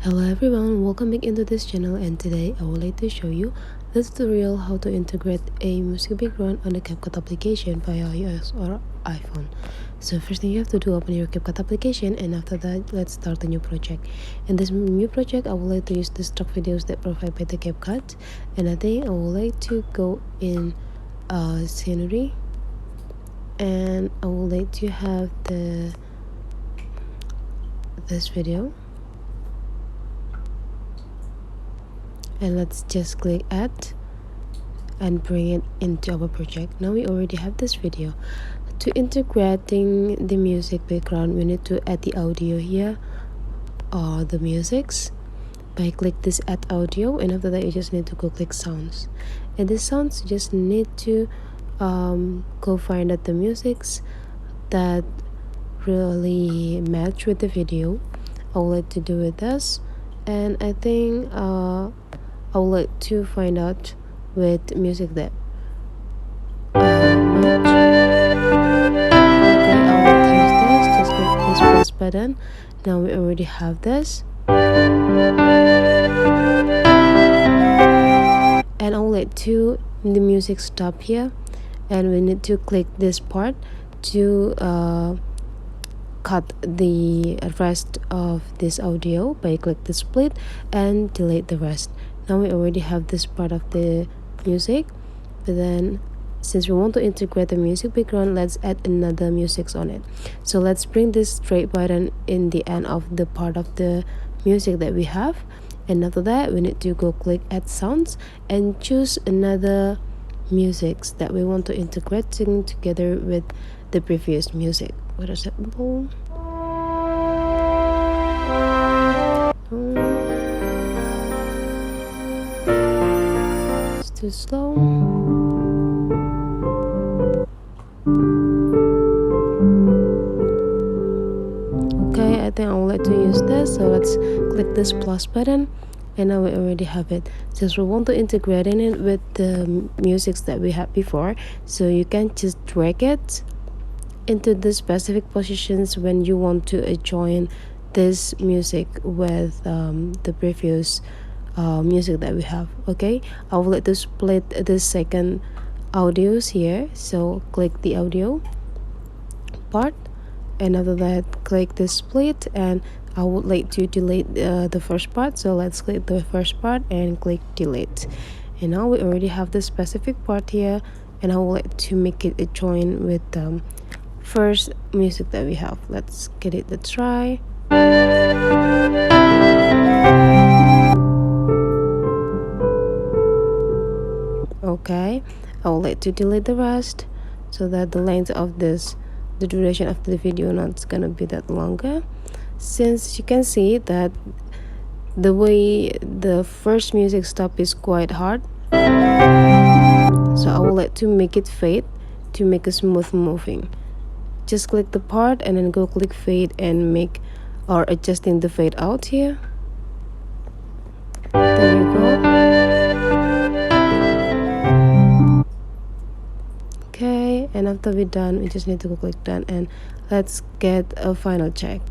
Hello everyone, welcome back into this channel, and today I would like to show you the tutorial how to integrate a music background on the CapCut application via iOS or iPhone. So first thing you have to do, open your CapCut application, and after that let's start a new project. In this new project I would like to use the stock videos that provide by the CapCut, and I think I would like to go in scenery, and I would like to have this video. And let's just click add and bring it into our project. Now we already have this video. To integrating the music background, we need to add the audio here or the musics by click this add audio, and after that you just need to go click sounds, and the sounds you just need to go find out the musics that really match with the video. I would like to do with this, and I think I would like to find out with music that match. Okay, I will use this. Just click this plus button. Now we already have this, and I would like to the music stop here, and we need to click this part to cut the rest of this audio by click the split and delete the rest. Now we already have this part of the music, but then since we want to integrate the music background, let's add another music on it. So let's bring this straight button in the end of the part of the music that we have, and after that we need to go click add sounds and choose another musics that we want to integrate together with the previous music. For example, it's too slow. Okay, I think I would like to use this, so let's click this plus button, and now we already have it. Since we want to integrate in it with the musics that we had before, so you can just drag it into the specific positions when you want to join this music with the previous music that we have. Okay, I would like to split the second audios here, so click the audio part, and after that click the split, and I would like to delete the first part, so let's click the first part and click delete. And now we already have the specific part here, and I would like to make it a join with first music that we have. Let's get it a try. Okay, I would like to delete the rest so that the length of the duration of the video not gonna be that longer. Since you can see that the way the first music stop is quite hard, so I would like to make it fade to make a smooth moving. Just click the part and then go click fade and make or adjusting the fade out here. There you go. Okay, and after we're done, we just need to go click done, and let's get a final check.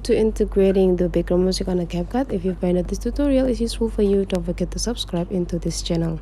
To integrating the background music on a CapCut. If you find that this tutorial is useful for you, don't forget to subscribe into this channel.